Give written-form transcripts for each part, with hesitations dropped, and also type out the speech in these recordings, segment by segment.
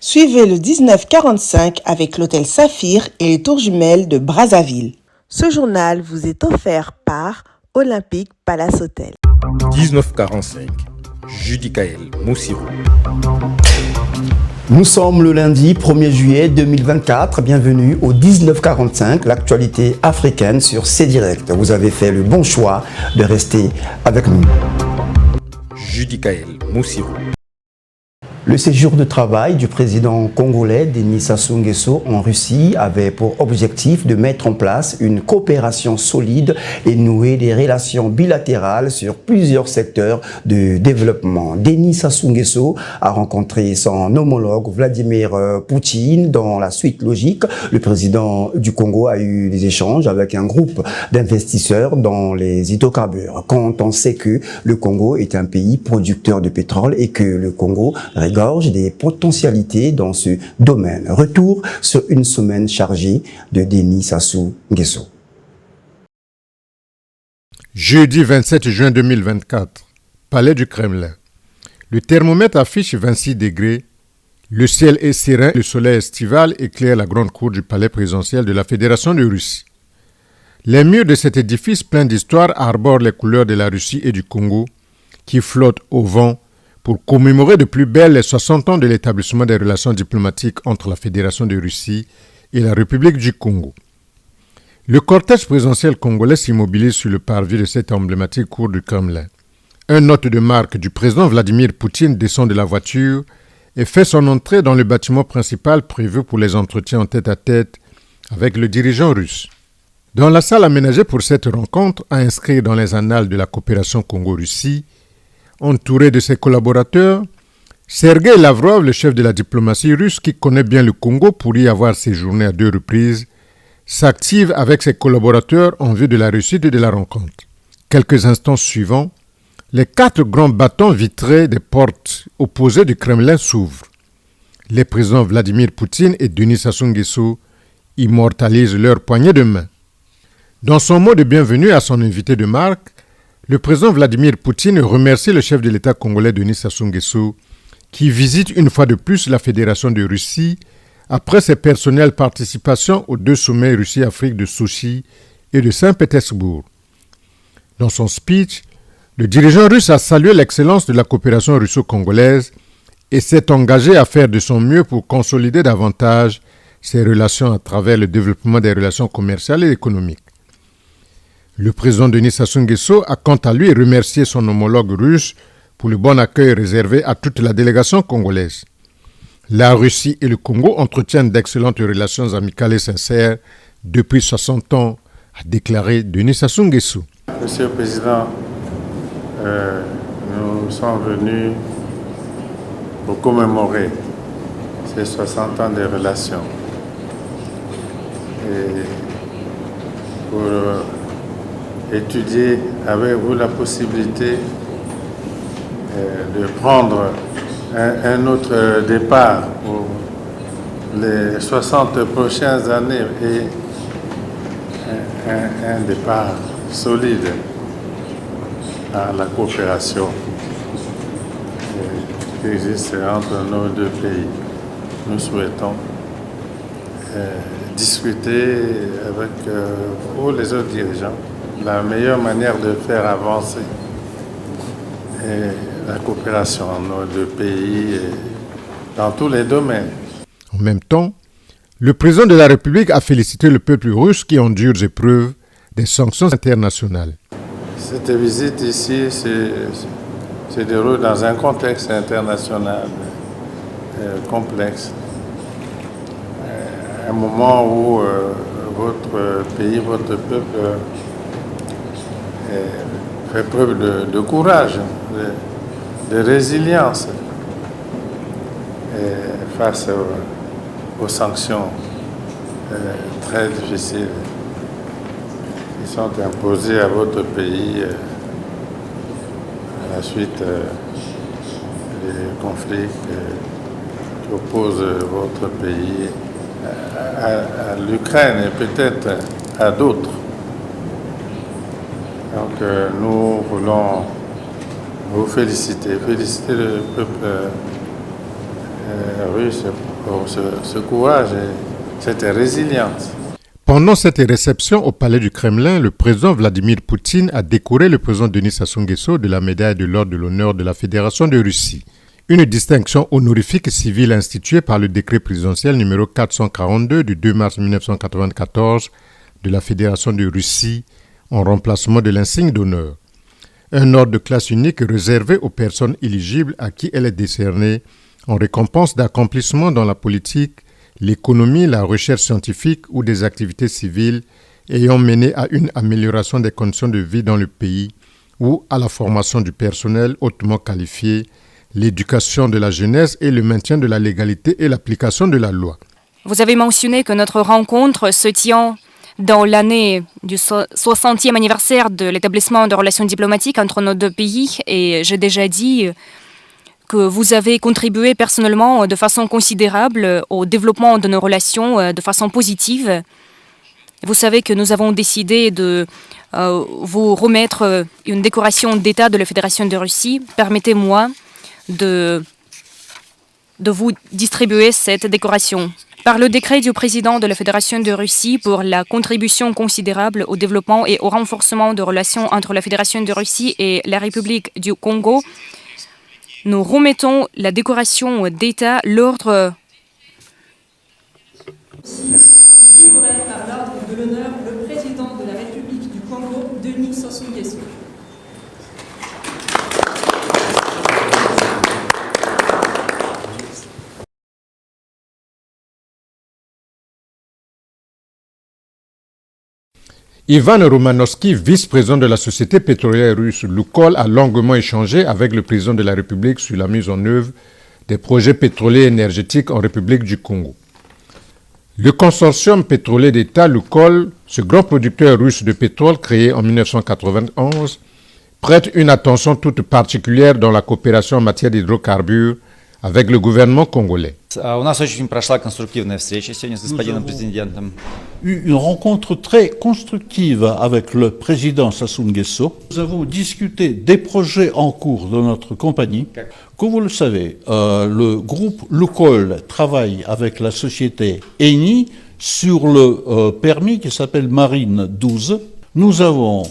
Suivez le 1945 avec l'hôtel Saphir et les tours jumelles de Brazzaville. Ce journal vous est offert par Olympique Palace Hotel. 1945, Judicaël Moussirou. Nous sommes le lundi 1er juillet 2024. Bienvenue au 1945, l'actualité africaine sur C-Direct. Vous avez fait le bon choix de rester avec nous. Judicaël Moussirou. Le séjour de travail du président congolais Denis Sassou Nguesso en Russie avait pour objectif de mettre en place une coopération solide et nouer des relations bilatérales sur plusieurs secteurs de développement. Denis Sassou Nguesso a rencontré son homologue Vladimir Poutine. Dans la suite logique, le président du Congo a eu des échanges avec un groupe d'investisseurs dans les hydrocarbures. Quand on sait que le Congo est un pays producteur de pétrole et que le Congo gorge des potentialités dans ce domaine. Retour sur une semaine chargée de Denis Sassou Nguesso. Jeudi 27 juin 2024, Palais du Kremlin. Le thermomètre affiche 26 degrés. Le ciel est serein, le soleil estival éclaire la grande cour du palais présidentiel de la Fédération de Russie. Les murs de cet édifice plein d'histoire arborent les couleurs de la Russie et du Congo qui flottent au vent pour commémorer de plus belle les 60 ans de l'établissement des relations diplomatiques entre la Fédération de Russie et la République du Congo. Le cortège présidentiel congolais s'immobilise sur le parvis de cette emblématique cour du Kremlin. Un hôte de marque du président Vladimir Poutine descend de la voiture et fait son entrée dans le bâtiment principal prévu pour les entretiens en tête-à-tête avec le dirigeant russe. Dans la salle aménagée pour cette rencontre, à inscrire dans les annales de la coopération Congo-Russie, entouré de ses collaborateurs, Sergueï Lavrov, le chef de la diplomatie russe qui connaît bien le Congo pour y avoir séjourné à 2 reprises, s'active avec ses collaborateurs en vue de la réussite de la rencontre. Quelques instants suivants, les 4 grands bâtons vitrés des portes opposées du Kremlin s'ouvrent. Les présidents Vladimir Poutine et Denis Sassou Nguesso immortalisent leur poignée de main. Dans son mot de bienvenue à son invité de marque, le président Vladimir Poutine remercie le chef de l'État congolais Denis Sassou Nguesso qui visite une fois de plus la Fédération de Russie après ses personnelles participations aux 2 sommets Russie-Afrique de Sochi et de Saint-Pétersbourg. Dans son speech, le dirigeant russe a salué l'excellence de la coopération russo-congolaise et s'est engagé à faire de son mieux pour consolider davantage ses relations à travers le développement des relations commerciales et économiques. Le président Denis Sassou Nguesso a quant à lui remercié son homologue russe pour le bon accueil réservé à toute la délégation congolaise. La Russie et le Congo entretiennent d'excellentes relations amicales et sincères depuis 60 ans, a déclaré Denis Sassou Nguesso. Monsieur le Président, nous sommes venus pour commémorer ces 60 ans de relations et pour étudier avec vous la possibilité de prendre un autre départ pour les 60 prochaines années et un départ solide à la coopération qui existe entre nos 2 pays. Nous souhaitons discuter avec vous, les autres dirigeants, la meilleure manière de faire avancer la coopération en nos 2 pays dans tous les domaines. En même temps, le président de la République a félicité le peuple russe qui endure les épreuves des sanctions internationales. Cette visite ici se déroule dans un contexte international complexe. Un moment où votre pays, votre peuple fait preuve de courage, de résilience face aux sanctions très difficiles qui sont imposées à votre pays à la suite des conflits qui opposent votre pays à l'Ukraine et peut-être à d'autres. Donc nous voulons vous féliciter le peuple Russes pour ce courage et cette résilience. Pendant cette réception au palais du Kremlin, le président Vladimir Poutine a décoré le président Denis Sassou Nguesso de la médaille de l'ordre de l'honneur de la Fédération de Russie. Une distinction honorifique civile instituée par le décret présidentiel numéro 442 du 2 mars 1994 de la Fédération de Russie en remplacement de l'insigne d'honneur. Un ordre de classe unique réservé aux personnes éligibles à qui elle est décernée en récompense d'accomplissement dans la politique, l'économie, la recherche scientifique ou des activités civiles ayant mené à une amélioration des conditions de vie dans le pays ou à la formation du personnel hautement qualifié, l'éducation de la jeunesse et le maintien de la légalité et l'application de la loi. Vous avez mentionné que notre rencontre se tient dans l'année du 60e anniversaire de l'établissement de relations diplomatiques entre nos deux pays et j'ai déjà dit que vous avez contribué personnellement de façon considérable au développement de nos relations de façon positive. Vous savez que nous avons décidé de vous remettre une décoration d'État de la Fédération de Russie. Permettez-moi de vous distribuer cette décoration. Par le décret du président de la Fédération de Russie pour la contribution considérable au développement et au renforcement de relations entre la Fédération de Russie et la République du Congo, nous remettons la décoration d'État, l'ordre par l'ordre de l'honneur le président de la République du Congo, Denis Sassou Nguesso. Ivan Romanovski, vice-président de la société pétrolière russe Lukoil, a longuement échangé avec le président de la République sur la mise en œuvre des projets pétroliers et énergétiques en République du Congo. Le consortium pétrolier d'État Lukoil, ce grand producteur russe de pétrole créé en 1991, prête une attention toute particulière dans la coopération en matière d'hydrocarbures avec le gouvernement congolais. У нас очень прошла конструктивная встреча сегодня с господином президентом. Une rencontre très constructive avec le président Sassou Nguesso. Nous avons discuté des projets en cours de notre compagnie. Comme vous le savez, le groupe Lukoil travaille avec la société Eni sur le permis qui s'appelle Marine 12. Nous avons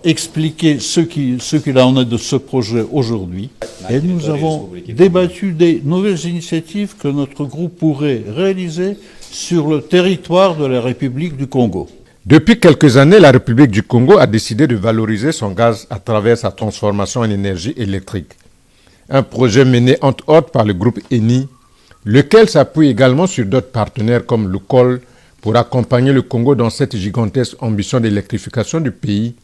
expliqué ce qu'il en est de ce projet aujourd'hui et nous avons débattu des nouvelles initiatives que notre groupe pourrait réaliser sur le territoire de la République du Congo. Depuis quelques années, la République du Congo a décidé de valoriser son gaz à travers sa transformation en énergie électrique. Un projet mené entre autres par le groupe Eni, lequel s'appuie également sur d'autres partenaires comme Lukoil, pour accompagner le Congo dans cette gigantesque ambition d'électrification du pays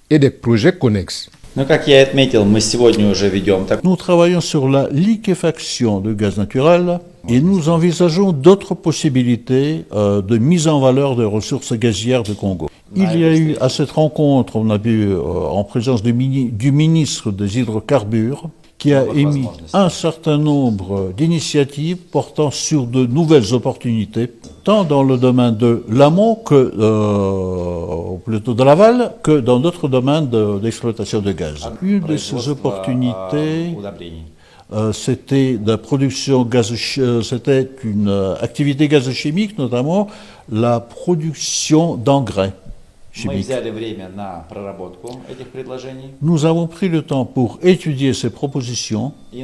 et des projets connexes. Ну, как я и отметил, мы сегодня уже ведем так. Nous travaillons sur la liquéfaction de gaz naturel et nous envisageons d'autres possibilités de mise en valeur des ressources gazières du Congo. Il y a eu à cette rencontre, on a vu en présence du ministre des Hydrocarbures, qui a émis un certain nombre d'initiatives portant sur de nouvelles opportunités, tant dans le domaine de l'amont que plutôt de l'aval, que dans d'autres domaines d'exploitation de gaz. Une de ces opportunités, c'était la production c'était une activité gazochimique, notamment la production d'engrais. Nous avons pris le temps pour étudier ces propositions et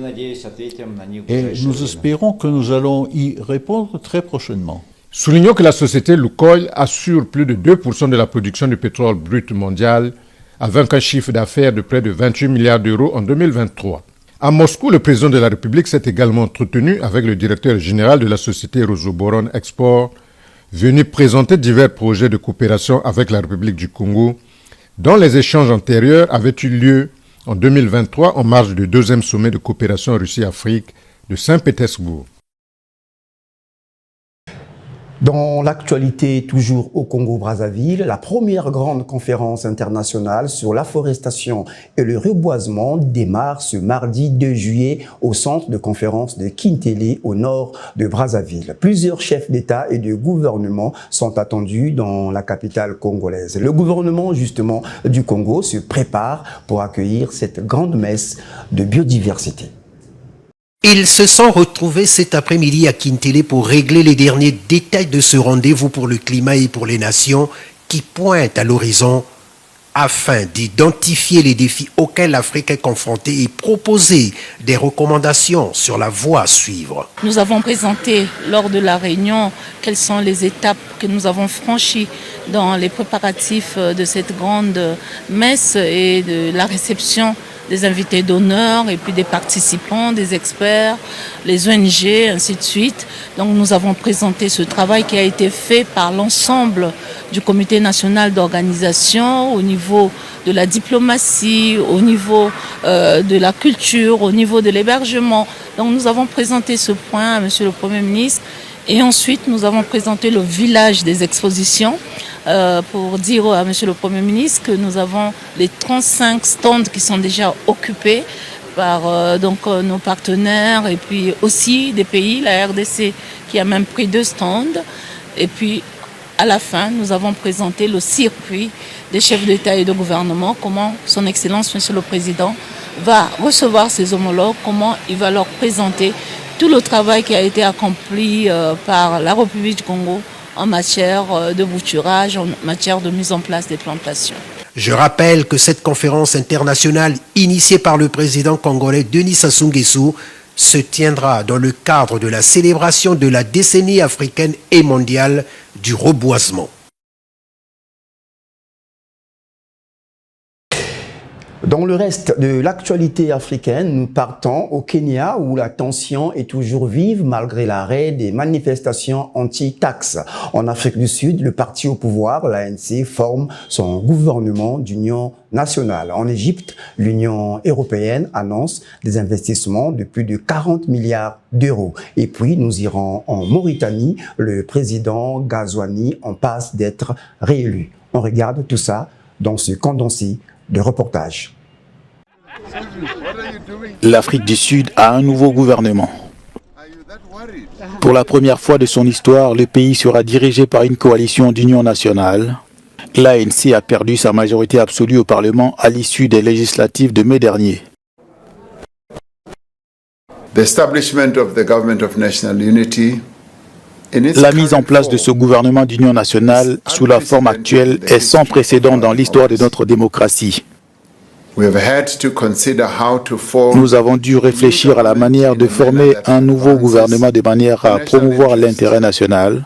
nous espérons que nous allons y répondre très prochainement. Soulignons que la société Lukoil assure plus de 2% de la production du pétrole brut mondial avec un chiffre d'affaires de près de 28 milliards d'euros en 2023. À Moscou, le président de la République s'est également entretenu avec le directeur général de la société Rosoboron Export, venu présenter divers projets de coopération avec la République du Congo, dont les échanges antérieurs avaient eu lieu en 2023 en marge du deuxième sommet de coopération Russie-Afrique de Saint-Pétersbourg. Dans l'actualité, toujours au Congo-Brazzaville, la première grande conférence internationale sur l'afforestation et le reboisement démarre ce mardi 2 juillet au centre de conférence de Kintélé au nord de Brazzaville. Plusieurs chefs d'État et de gouvernement sont attendus dans la capitale congolaise. Le gouvernement justement du Congo se prépare pour accueillir cette grande messe de biodiversité. Ils se sont retrouvés cet après-midi à Kintele pour régler les derniers détails de ce rendez-vous pour le climat et pour les nations qui pointe à l'horizon afin d'identifier les défis auxquels l'Afrique est confrontée et proposer des recommandations sur la voie à suivre. Nous avons présenté lors de la réunion quelles sont les étapes que nous avons franchies dans les préparatifs de cette grande messe et de la réception des invités d'honneur et puis des participants, des experts, les ONG, ainsi de suite. Donc nous avons présenté ce travail qui a été fait par l'ensemble du comité national d'organisation au niveau de la diplomatie, au niveau de la culture, au niveau de l'hébergement. Donc nous avons présenté ce point à Monsieur le Premier ministre et ensuite nous avons présenté le village des expositions pour dire à Monsieur le Premier ministre que nous avons les 35 stands qui sont déjà occupés par nos partenaires et puis aussi des pays, la RDC qui a même pris 2 stands. Et puis à la fin, nous avons présenté le circuit des chefs d'État et de gouvernement, comment son Excellence, Monsieur le Président, va recevoir ses homologues, comment il va leur présenter tout le travail qui a été accompli par la République du Congo en matière de bouturage, en matière de mise en place des plantations. Je rappelle que cette conférence internationale initiée par le président congolais Denis Sassou Nguesso se tiendra dans le cadre de la célébration de la décennie africaine et mondiale du reboisement. Dans le reste de l'actualité africaine, nous partons au Kenya où la tension est toujours vive malgré l'arrêt des manifestations anti-taxes. En Afrique du Sud, le parti au pouvoir, l'ANC, forme son gouvernement d'union nationale. En Égypte, l'Union européenne annonce des investissements de plus de 40 milliards d'euros. Et puis, nous irons en Mauritanie. Le président Ghazouani en passe d'être réélu. On regarde tout ça dans ce condensé de reportage. L'Afrique du Sud a un nouveau gouvernement. Pour la première fois de son histoire, le pays sera dirigé par une coalition d'union nationale. L'ANC a perdu sa majorité absolue au Parlement à l'issue des législatives de mai dernier. La mise en place de ce gouvernement d'union nationale sous la forme actuelle est sans précédent dans l'histoire de notre démocratie. Nous avons dû réfléchir à la manière de former un nouveau gouvernement de manière à promouvoir l'intérêt national,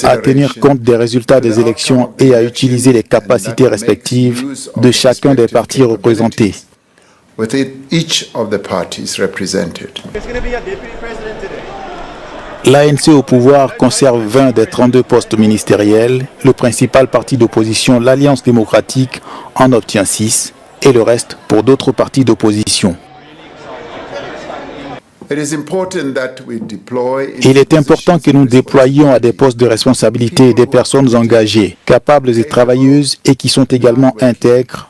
à tenir compte des résultats des élections et à utiliser les capacités respectives de chacun des partis représentés. L'ANC au pouvoir conserve 20 des 32 postes ministériels. Le principal parti d'opposition, l'Alliance démocratique, en obtient 6 et le reste pour d'autres partis d'opposition. Il est important que nous déployions à des postes de responsabilité des personnes engagées, capables et travailleuses et qui sont également intègres.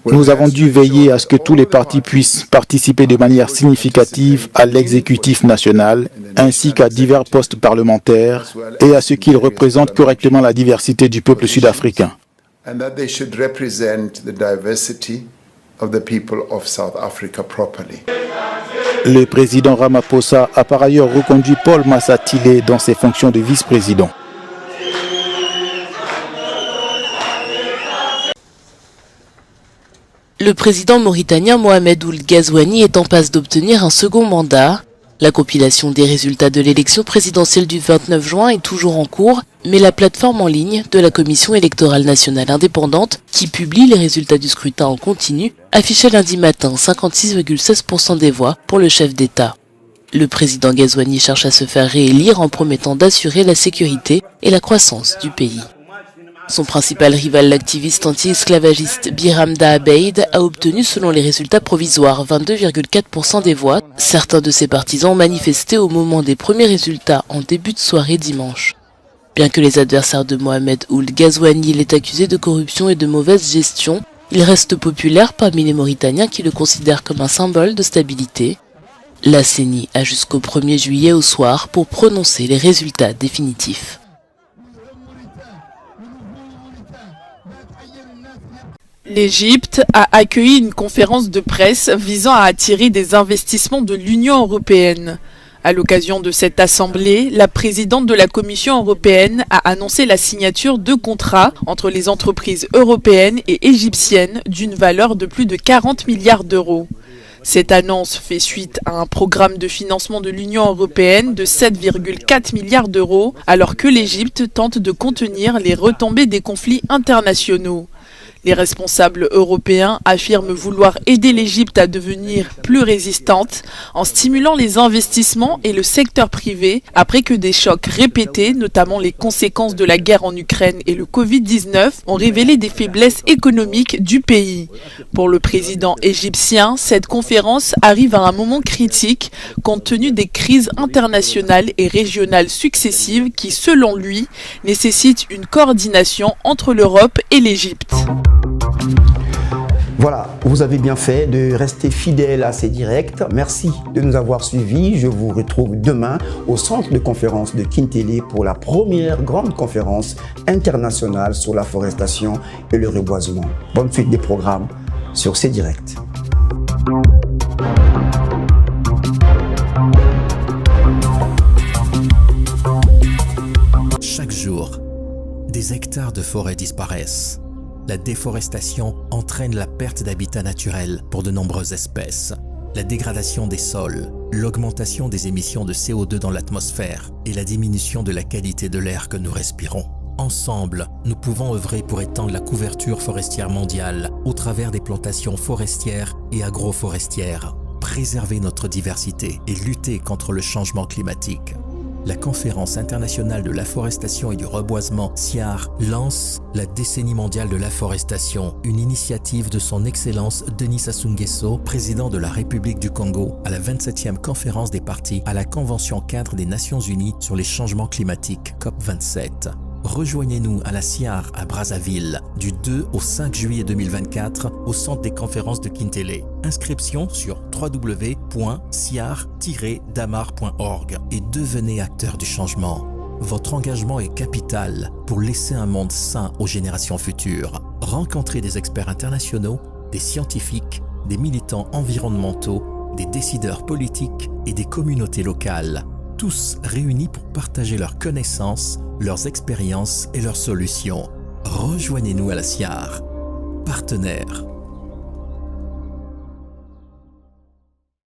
Nous avons dû veiller à ce que tous les partis puissent participer de manière significative à l'exécutif national, ainsi qu'à divers postes parlementaires, et à ce qu'ils représentent correctement la diversité du peuple sud-africain. Le président Ramaphosa a par ailleurs reconduit Paul Massatile dans ses fonctions de vice-président. Le président mauritanien Mohamed Ould Ghazouani est en passe d'obtenir un second mandat. La compilation des résultats de l'élection présidentielle du 29 juin est toujours en cours, mais la plateforme en ligne de la Commission électorale nationale indépendante, qui publie les résultats du scrutin en continu, affichait lundi matin 56,16% des voix pour le chef d'État. Le président Ghazouani cherche à se faire réélire en promettant d'assurer la sécurité et la croissance du pays. Son principal rival, l'activiste anti-esclavagiste Biramda Abeid, a obtenu selon les résultats provisoires 22,4% des voix. Certains de ses partisans ont manifesté au moment des premiers résultats en début de soirée dimanche. Bien que les adversaires de Mohamed Ould Ghazouani l'aient accusé de corruption et de mauvaise gestion, il reste populaire parmi les Mauritaniens qui le considèrent comme un symbole de stabilité. La CENI a jusqu'au 1er juillet au soir pour prononcer les résultats définitifs. L'Égypte a accueilli une conférence de presse visant à attirer des investissements de l'Union européenne. À l'occasion de cette assemblée, la présidente de la Commission européenne a annoncé la signature de contrats entre les entreprises européennes et égyptiennes d'une valeur de plus de 40 milliards d'euros. Cette annonce fait suite à un programme de financement de l'Union européenne de 7,4 milliards d'euros, alors que l'Égypte tente de contenir les retombées des conflits internationaux. Les responsables européens affirment vouloir aider l'Égypte à devenir plus résistante en stimulant les investissements et le secteur privé après que des chocs répétés, notamment les conséquences de la guerre en Ukraine et le Covid-19, ont révélé des faiblesses économiques du pays. Pour le président égyptien, cette conférence arrive à un moment critique compte tenu des crises internationales et régionales successives qui, selon lui, nécessitent une coordination entre l'Europe et l'Égypte. Voilà, vous avez bien fait de rester fidèle à ces directs. Merci de nous avoir suivis. Je vous retrouve demain au centre de conférence de Kintélé pour la première grande conférence internationale sur la forestation et le reboisement. Bonne suite des programmes sur ces directs. Chaque jour, des hectares de forêt disparaissent. La déforestation entraîne la perte d'habitat naturel pour de nombreuses espèces, la dégradation des sols, l'augmentation des émissions de CO2 dans l'atmosphère et la diminution de la qualité de l'air que nous respirons. Ensemble, nous pouvons œuvrer pour étendre la couverture forestière mondiale au travers des plantations forestières et agroforestières, préserver notre diversité et lutter contre le changement climatique. La Conférence internationale de l'afforestation et du reboisement CIAR lance la décennie mondiale de l'afforestation, une initiative de son Excellence Denis Sassou Nguesso, président de la République du Congo, à la 27e conférence des parties à la Convention cadre des Nations Unies sur les changements climatiques COP27. Rejoignez-nous à la CIAR à Brazzaville du 2 au 5 juillet 2024 au centre des conférences de Kintélé. Inscription sur www.ciar-damar.org et devenez acteur du changement. Votre engagement est capital pour laisser un monde sain aux générations futures. Rencontrez des experts internationaux, des scientifiques, des militants environnementaux, des décideurs politiques et des communautés locales. Tous réunis pour partager leurs connaissances, leurs expériences et leurs solutions. Rejoignez-nous à la CIAR. Partenaires,